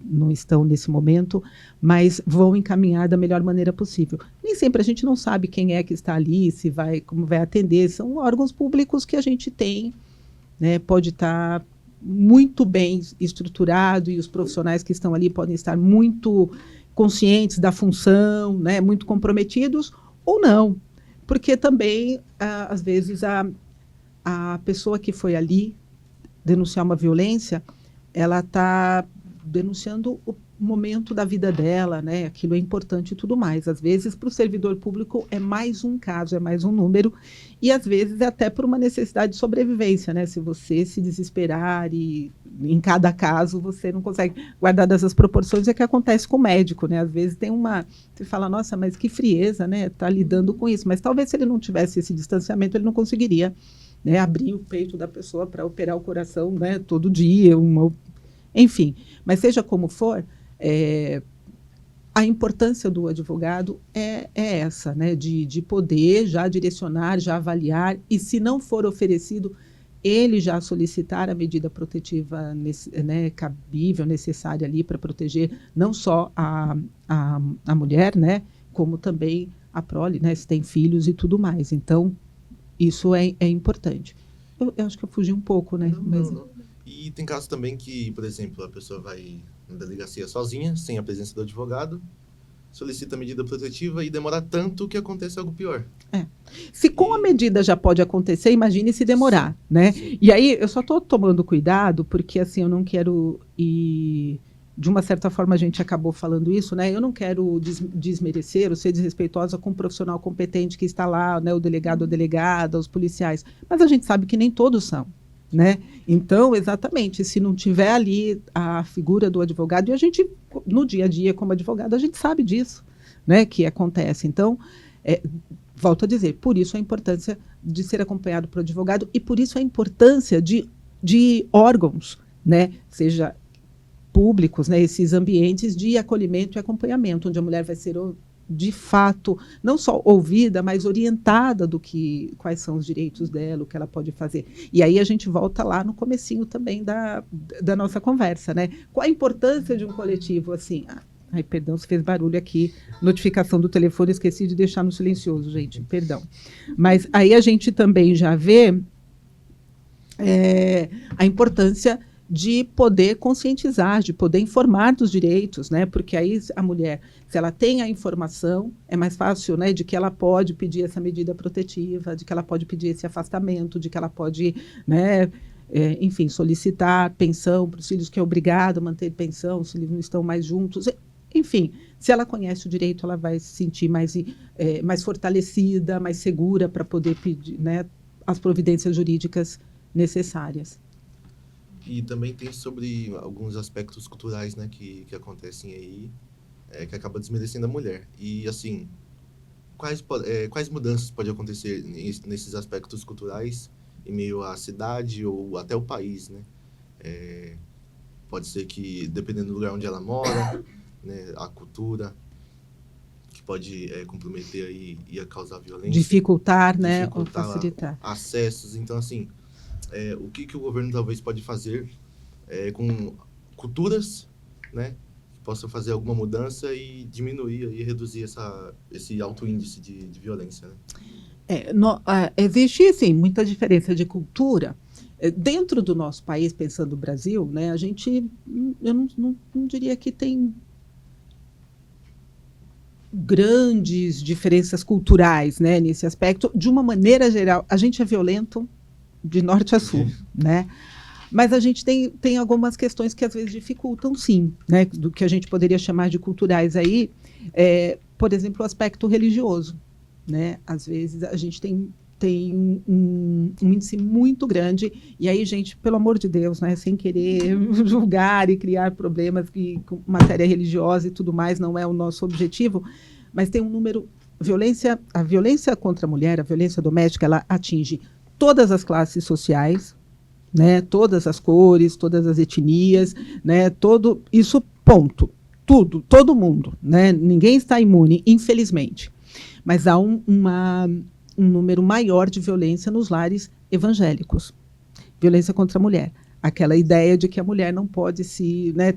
não estão nesse momento, mas vão encaminhar da melhor maneira possível. Nem sempre a gente não sabe quem é que está ali, como vai atender, são órgãos públicos que a gente tem, né, pode estar muito bem estruturado e os profissionais que estão ali podem estar muito conscientes da função, né, muito comprometidos, ou não, porque também, às vezes, a pessoa que foi ali denunciar uma violência, ela está denunciando o momento da vida dela, né? Aquilo é importante e tudo mais. Às vezes, para o servidor público, é mais um caso, é mais um número, e às vezes é até por uma necessidade de sobrevivência, né? Se você se desesperar e em cada caso você não consegue guardar dessas proporções, é que acontece com o médico, né? Às vezes tem você fala, nossa, mas que frieza, né? Tá lidando com isso. Mas talvez se ele não tivesse esse distanciamento, ele não conseguiria, né, abrir o peito da pessoa para operar o coração, né, todo dia, enfim. Mas seja como for, a importância do advogado é essa, né, de poder já direcionar, já avaliar, e se não for oferecido, ele já solicitar a medida protetiva, né, cabível, necessária ali para proteger não só a mulher, né, como também a prole, né, se tem filhos e tudo mais. Então, isso é importante. Eu acho que eu fugi um pouco, né? Não. E tem casos também que, por exemplo, a pessoa vai na delegacia sozinha, sem a presença do advogado, solicita a medida protetiva e demora tanto que acontece algo pior. Se com a medida já pode acontecer, imagine se demorar, né? Sim. E aí, eu só estou tomando cuidado, porque assim, eu não quero ir... De uma certa forma, a gente acabou falando isso, né? Eu não quero desmerecer ou ser desrespeitosa com o profissional competente que está lá, né? O delegado ou delegada, os policiais. Mas a gente sabe que nem todos são, né? Então, exatamente, se não tiver ali a figura do advogado, e a gente, no dia a dia, como advogado, a gente sabe disso, né? Que acontece. Então, volto a dizer, por isso a importância de ser acompanhado por advogado e por isso a importância de órgãos, né? Seja públicos, né, esses ambientes de acolhimento e acompanhamento, onde a mulher vai ser, de fato, não só ouvida, mas orientada quais são os direitos dela, o que ela pode fazer. E aí a gente volta lá no comecinho também da nossa conversa, né? Qual a importância de um coletivo assim? Ai, perdão, se fez barulho aqui, notificação do telefone, esqueci de deixar no silencioso, gente, perdão. Mas aí a gente também já vê a importância de poder conscientizar, de poder informar dos direitos, né? Porque aí a mulher, se ela tem a informação, é mais fácil, né, de que ela pode pedir essa medida protetiva, de que ela pode pedir esse afastamento, de que ela pode, né, enfim, solicitar pensão para os filhos, que é obrigado a manter pensão, se eles não estão mais juntos. Enfim, se ela conhece o direito, ela vai se sentir mais fortalecida, mais segura para poder pedir, né, as providências jurídicas necessárias. E também tem sobre alguns aspectos culturais, né, que acontecem aí, que acaba desmerecendo a mulher. E, assim, quais mudanças podem acontecer nesses aspectos culturais em meio à cidade ou até o país, né? Pode ser que, dependendo do lugar onde ela mora, né, a cultura, que pode comprometer aí e causar violência. Dificultar, né, ou facilitar. Acessos. Então, assim, o que o governo talvez pode fazer com culturas, né, que possam fazer alguma mudança e diminuir e reduzir esse alto índice de violência, né? Existe, sim, muita diferença de cultura. Dentro do nosso país, pensando no Brasil, né, a gente, eu não diria que tem grandes diferenças culturais, né, nesse aspecto. De uma maneira geral, a gente é violento de norte a sul, né? Mas a gente tem algumas questões que às vezes dificultam, sim, né, do que a gente poderia chamar de culturais aí, por exemplo, o aspecto religioso, né? Às vezes a gente tem um índice muito grande, e aí, gente, pelo amor de Deus, né, sem querer julgar e criar problemas com matéria religiosa e tudo mais, não é o nosso objetivo, mas tem um número... A violência contra a mulher, a violência doméstica, ela atinge todas as classes sociais, né, todas as cores, todas as etnias, né, isso, ponto. Todo mundo, né, ninguém está imune, infelizmente. Mas há um número maior de violência nos lares evangélicos. Violência contra a mulher. Aquela ideia de que a mulher não pode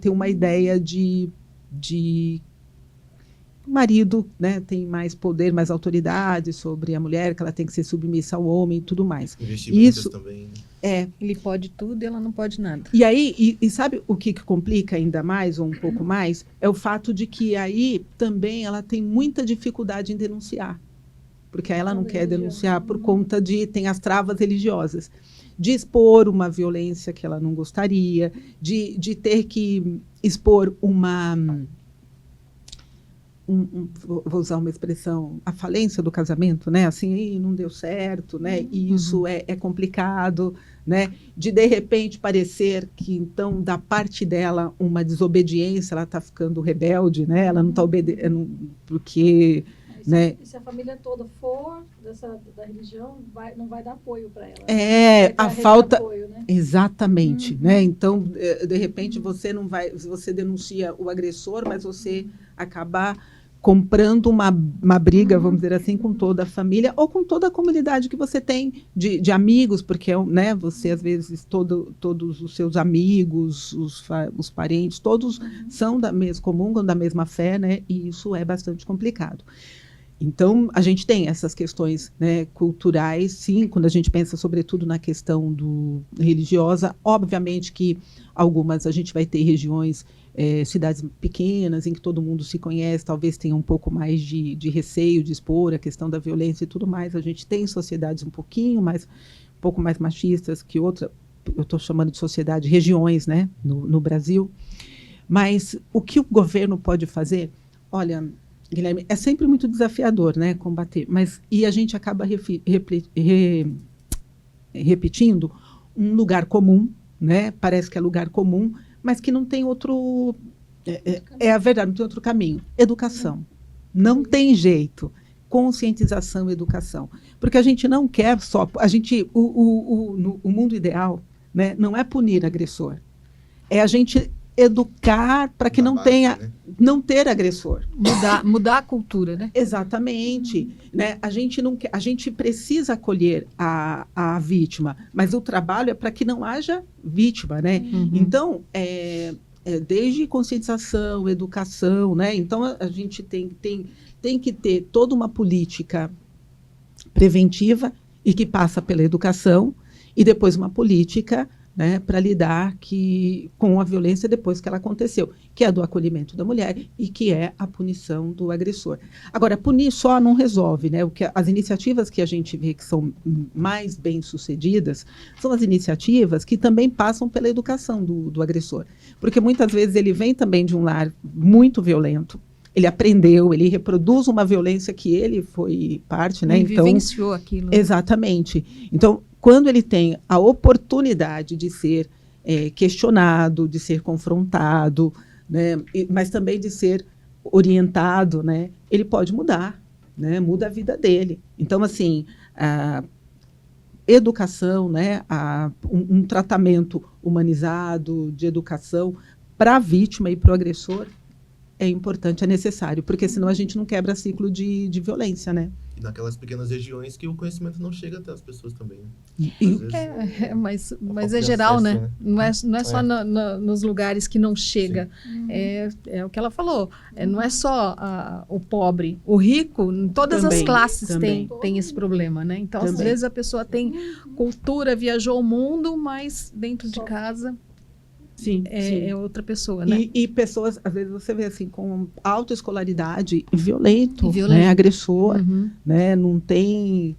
ter uma ideia de o marido, né, tem mais poder, mais autoridade sobre a mulher, que ela tem que ser submissa ao homem e tudo mais. Isso também. Ele pode tudo e ela não pode nada. E aí, sabe o que complica ainda mais, ou um pouco mais? É o fato de que aí também ela tem muita dificuldade em denunciar. Porque aí ela não quer denunciar por conta tem as travas religiosas. De expor uma violência que ela não gostaria, de ter que expor vou usar uma expressão, a falência do casamento, né? Assim, não deu certo, né? E isso é complicado, né? De repente parecer que então da parte dela uma desobediência, ela está ficando rebelde, né? Ela não está obedecendo porque, né? Se a família toda for da religião, não vai dar apoio para ela. A falta apoio, né? Exatamente, né? Então, de repente você denuncia o agressor, mas você acaba comprando uma briga, vamos dizer assim, com toda a família ou com toda a comunidade que você tem de amigos, porque, né, você, às vezes, todos os seus amigos, os parentes, todos são comungam da mesma fé, né, e isso é bastante complicado. Então, a gente tem essas questões, né, culturais, sim, quando a gente pensa, sobretudo, na questão religiosa. Obviamente que algumas a gente vai ter regiões, cidades pequenas, em que todo mundo se conhece, talvez tenha um pouco mais de receio de expor a questão da violência e tudo mais. A gente tem sociedades um pouco mais machistas que outra, eu estou chamando de sociedade, regiões, né, no Brasil. Mas o que o governo pode fazer? Olha, Guilherme, é sempre muito desafiador, né, combater, e a gente acaba repetindo um lugar comum, né, parece que é lugar comum, mas que não tem outro, a verdade, não tem outro caminho. Educação. Não tem jeito. Conscientização e educação. Porque a gente não quer só, o mundo ideal, né, não é punir agressor, é a gente educar para que não ter agressor. Mudar a cultura, né? Exatamente. Né? A gente precisa acolher a vítima, mas o trabalho é para que não haja vítima, né? Então, desde conscientização, educação, né? Então, a gente tem que ter toda uma política preventiva e que passa pela educação e depois uma política, né, para lidar com a violência depois que ela aconteceu, que é do acolhimento da mulher e que é a punição do agressor. Agora, punir só não resolve, né? As iniciativas que a gente vê que são mais bem-sucedidas são as iniciativas que também passam pela educação do agressor, porque muitas vezes ele vem também de um lar muito violento, ele aprendeu, ele reproduz uma violência que ele foi parte, né? Ele vivenciou aquilo. Exatamente. Então, quando ele tem a oportunidade de ser questionado, de ser confrontado, né, mas também de ser orientado, né, ele pode mudar, né, muda a vida dele. Então, assim, a educação, né, um tratamento humanizado de educação para a vítima e para o agressor é importante, é necessário, porque senão a gente não quebra ciclo de violência, né? E naquelas pequenas regiões que o conhecimento não chega até as pessoas também, né? Mas é geral, acesso, né? Não é só nos lugares que não chega. É o que ela falou. Não é só o pobre. O rico, em todas Também, as classes também. tem esse problema, né? Então, às Também. vezes, a pessoa tem cultura, viajou o mundo, mas dentro de casa Sim, sim. é outra pessoa, né? E pessoas, às vezes você vê assim, com alta escolaridade, violento, Violento. né, agressor, Uhum. né, não tem...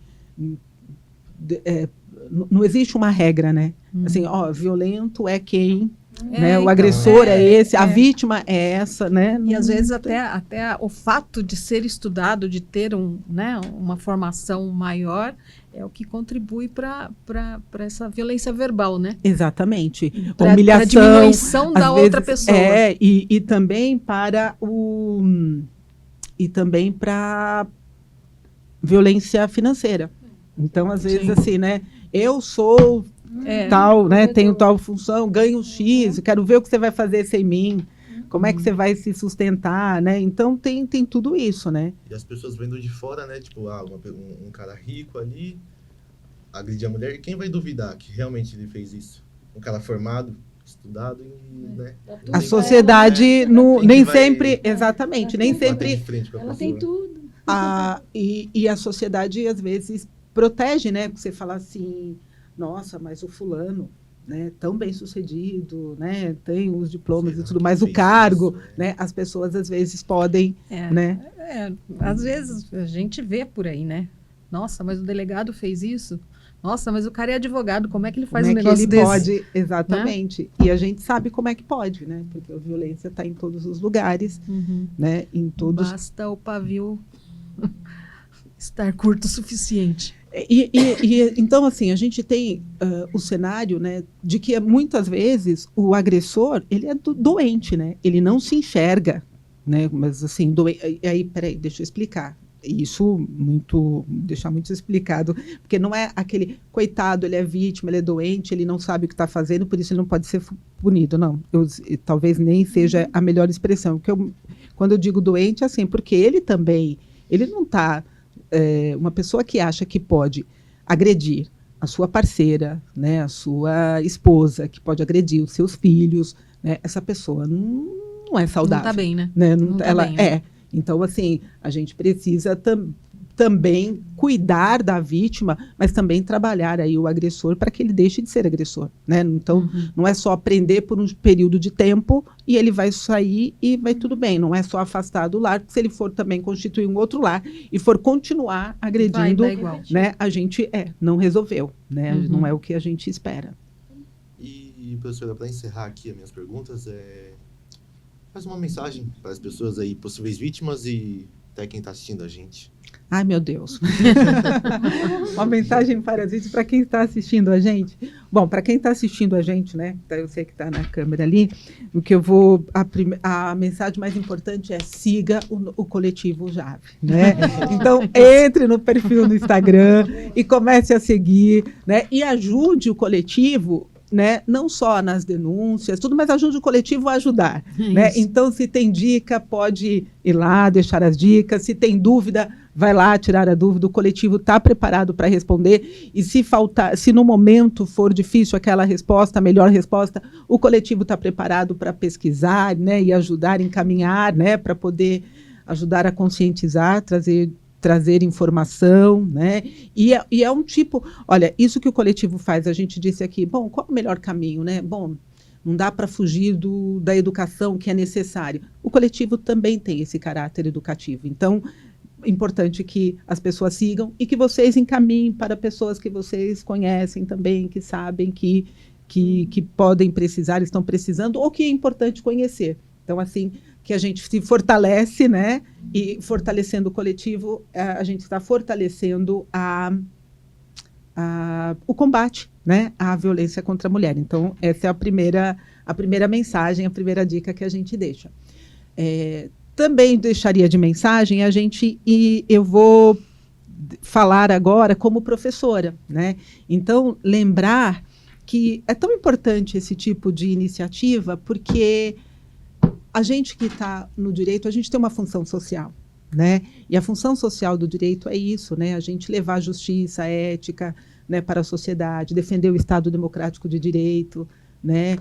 não existe uma regra, né? Assim, violento é quem, né? O então, agressor é esse, a é. vítima é essa, né? E às Não vezes tem- até o fato de ser estudado, de ter uma formação maior, é o que contribui para essa violência verbal, né? Exatamente. Para a Humilhação, diminuição às da outra vezes, pessoa. E também para violência financeira. Então, às vezes, Sim. assim, né? Eu sou tal, né? Tenho tal função, ganho X, quero ver o que você vai fazer sem mim. Como é que você vai se sustentar, né? Então, tem tudo isso, né? E as pessoas vendo de fora, né? Tipo, um cara rico ali agride a mulher. E quem vai duvidar que realmente ele fez isso? Um cara formado, estudado e, né? A sociedade Quem nem que vai sempre, exatamente, nem bater sempre... de frente com a Ela pessoa? tem tudo. E a sociedade, às vezes, protege, né? Porque você fala assim, nossa, mas o fulano, né, tão bem sucedido, né, tem os diplomas Sei e lá, tudo, quem mas o fez cargo, isso, né, as pessoas, às vezes, podem, né? Às vezes a gente vê por aí, né? Nossa, mas o delegado fez isso? Nossa, mas o cara é advogado, como é que ele faz Como um é que negócio ele desse? pode, exatamente. E a gente sabe como é que pode, né? Porque a violência está em todos os lugares, Uhum. né? Em todos. Basta o pavio estar curto o suficiente. Então, assim, a gente tem o cenário, né, de que muitas vezes o agressor, ele é doente, né? Ele não se enxerga, né? Mas, assim, aí, peraí, deixa eu explicar. Isso deixar muito explicado, porque não é aquele coitado, ele é vítima, ele é doente, ele não sabe o que está fazendo, por isso ele não pode ser punido, não. Talvez nem seja a melhor expressão. Quando eu digo doente, é assim, porque ele não está... uma pessoa que acha que pode agredir a sua parceira, né, a sua esposa, que pode agredir os seus filhos, né, essa pessoa não é saudável. Não está bem, né? Né? Não tá Ela bem, né? Então, assim, a gente precisa também cuidar da vítima, mas também trabalhar aí o agressor para que ele deixe de ser agressor, né? Então, não é só prender por um período de tempo e ele vai sair e vai tudo bem. Não é só afastar do lar, porque se ele for também constituir um outro lar e for continuar agredindo, Vai dar igual. né? A gente não resolveu, né? Não é o que a gente espera. E, professora, para encerrar aqui as minhas perguntas, faz uma mensagem para as pessoas aí, possíveis vítimas e até quem está assistindo a gente. Ai, meu Deus. Uma mensagem para quem está assistindo a gente. Bom, para quem está assistindo a gente, né? Eu sei que está na câmera ali. O que eu vou... A mensagem mais importante é siga o Coletivo Jave, né? Então, entre no perfil no Instagram e comece a seguir, né? E ajude o coletivo, né, não só nas denúncias, tudo, mas ajude o coletivo a ajudar. Né? Então, se tem dica, pode ir lá, deixar as dicas. Se tem dúvida, vai lá tirar a dúvida. O coletivo está preparado para responder. E se no momento for difícil aquela resposta, a melhor resposta, o coletivo está preparado para pesquisar, né, e ajudar, encaminhar, né, para poder ajudar a conscientizar, trazer informação, né? E é um tipo... Olha, isso que o coletivo faz, a gente disse aqui, bom, qual é o melhor caminho, né? Bom, não dá para fugir da educação que é necessário. O coletivo também tem esse caráter educativo. Então, é importante que as pessoas sigam e que vocês encaminhem para pessoas que vocês conhecem também, que sabem que podem precisar, estão precisando, ou que é importante conhecer. Então, assim, que a gente se fortalece, né? E fortalecendo o coletivo, a gente está fortalecendo o combate, né, à violência contra a mulher. Então, essa é a primeira mensagem, a primeira dica que a gente deixa. Também deixaria de mensagem eu vou falar agora como professora, né? Então, lembrar que é tão importante esse tipo de iniciativa porque a gente que está no direito, a gente tem uma função social, né? E a função social do direito é isso, né? A gente levar justiça, ética, né, para a sociedade, defender o Estado democrático de direito, né?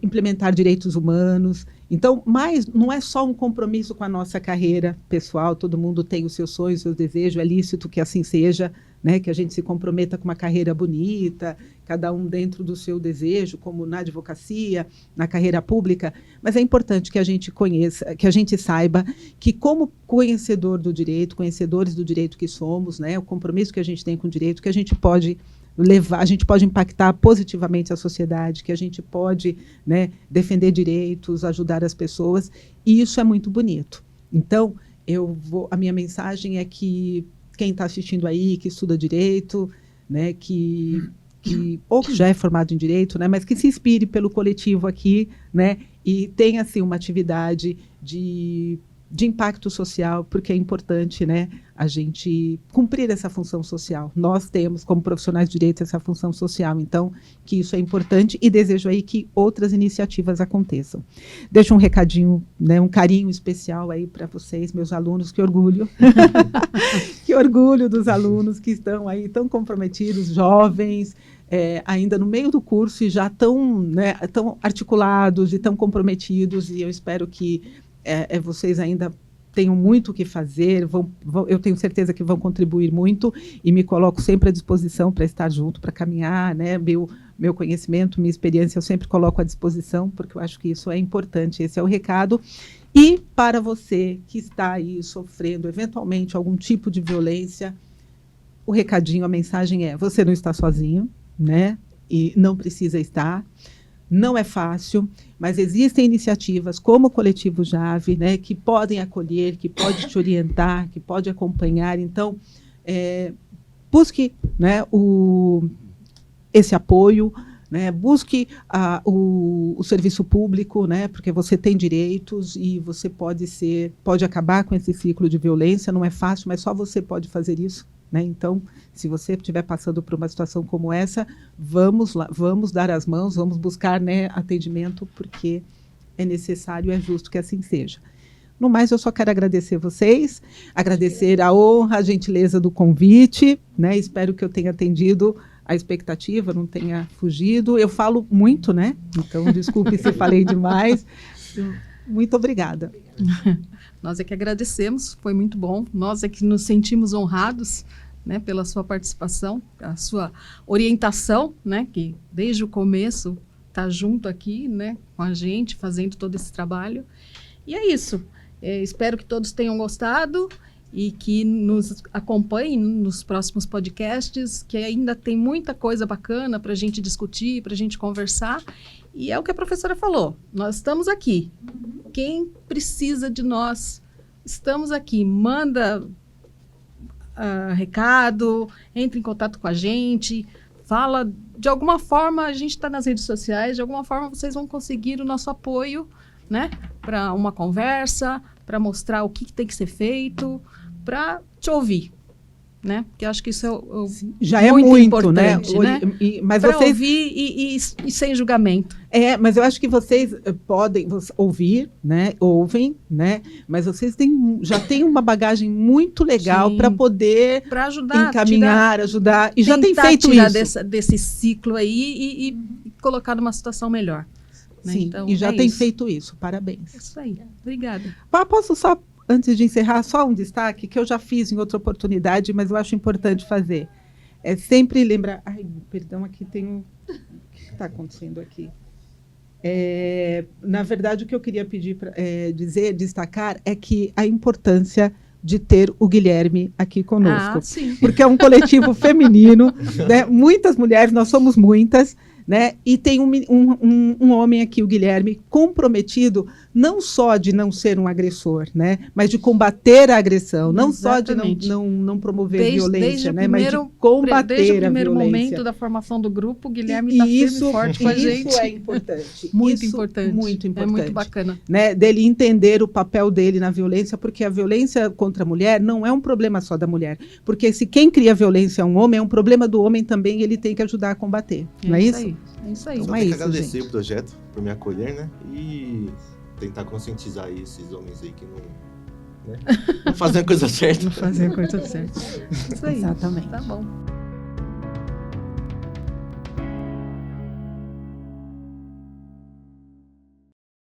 Implementar direitos humanos. Então, mas não é só um compromisso com a nossa carreira pessoal, todo mundo tem os seus sonhos, os seus desejos, é lícito que assim seja, né, que a gente se comprometa com uma carreira bonita, cada um dentro do seu desejo, como na advocacia, na carreira pública, mas é importante que a gente conheça, que a gente saiba que como conhecedores do direito que somos, né, o compromisso que a gente tem com o direito, que a gente pode impactar positivamente a sociedade, que a gente pode, né, defender direitos, ajudar as pessoas, e isso é muito bonito. Então, a minha mensagem é que quem está assistindo aí, que estuda direito, né, ou que já é formado em direito, né, mas que se inspire pelo coletivo aqui, né, e tenha assim, uma atividade de impacto social, porque é importante, né, a gente cumprir essa função social. Nós temos, como profissionais de direito, essa função social, então, que isso é importante e desejo aí que outras iniciativas aconteçam. Deixo um recadinho, né, um carinho especial aí para vocês, meus alunos, que orgulho. Que orgulho dos alunos que estão aí tão comprometidos, jovens, ainda no meio do curso e já tão articulados e tão comprometidos, e eu espero que vocês ainda tenham muito o que fazer, eu tenho certeza que vão contribuir muito e me coloco sempre à disposição para estar junto, para caminhar, né? Meu conhecimento, minha experiência, eu sempre coloco à disposição, porque eu acho que isso é importante, esse é o recado. E para você que está aí sofrendo eventualmente algum tipo de violência, o recadinho, a mensagem é: você não está sozinho, né? E não precisa estar. Não é fácil, mas existem iniciativas como o Coletivo Jave, né, que podem acolher, que pode te orientar, que pode acompanhar. Então, busque, né, esse apoio, né, busque o serviço público, né, porque você tem direitos e você pode acabar com esse ciclo de violência. Não é fácil, mas só você pode fazer isso. Né? Então, se você estiver passando por uma situação como essa, vamos lá, vamos dar as mãos, vamos buscar, né, atendimento, porque é necessário e é justo que assim seja. No mais, eu só quero agradecer vocês, agradecer a honra, a gentileza do convite, né? Espero que eu tenha atendido a expectativa, não tenha fugido. Eu falo muito, né? Então, desculpe se falei demais. Muito obrigada. Nós é que agradecemos, foi muito bom. Nós é que nos sentimos honrados, né, pela sua participação, a sua orientação, né, que desde o começo está junto aqui, né, com a gente, fazendo todo esse trabalho. E é isso. Espero que todos tenham gostado e que nos acompanhem nos próximos podcasts, que ainda tem muita coisa bacana para a gente discutir, para a gente conversar. E é o que a professora falou, nós estamos aqui. Quem precisa de nós, estamos aqui. Manda recado, entre em contato com a gente, fala. De alguma forma, a gente está nas redes sociais, de alguma forma vocês vão conseguir o nosso apoio, né, para uma conversa, para mostrar o que tem que ser feito, para te ouvir. Né? Porque eu acho que isso já é muito importante, né? Mas para vocês ouvir e sem julgamento. Mas eu acho que vocês podem ouvir, né? Ouvem, né? Mas vocês já têm uma bagagem muito legal para poder ajudar, ajudar. E já tem feito isso. Desse ciclo aí e colocar numa situação melhor. Né? Sim, então, e já tem feito isso. Parabéns. Isso aí. Obrigada. Posso só, antes de encerrar, só um destaque que eu já fiz em outra oportunidade, mas eu acho importante fazer. É sempre lembrar... Ai, perdão, aqui tem um... O que está acontecendo aqui? Na verdade, o que eu queria pedir destacar é que a importância de ter o Guilherme aqui conosco. Sim. Porque é um coletivo feminino, né? Muitas mulheres, nós somos muitas, né? E tem um homem aqui, o Guilherme, comprometido não só de não ser um agressor, né? Mas de combater a agressão, não Exatamente. só de não promover Desde violência, né? Mas de desde o combater a primeiro violência. momento da formação do grupo, o Guilherme está firme e forte com a gente. Isso é importante. Muito Isso importante. Muito importante. É muito bacana. Né? Dele entender o papel dele na violência, porque a violência contra a mulher não é um problema só da mulher. Porque se quem cria violência é um homem, é um problema do homem também, e ele tem que ajudar a combater. Não é isso? Aí. É isso aí. Só Não é tem que isso, agradecer gente. o projeto por me acolher, né? E tentar conscientizar aí esses homens aí que não fazem a coisa certa. Não fazer a coisa certa. Isso aí. Exatamente. Tá bom.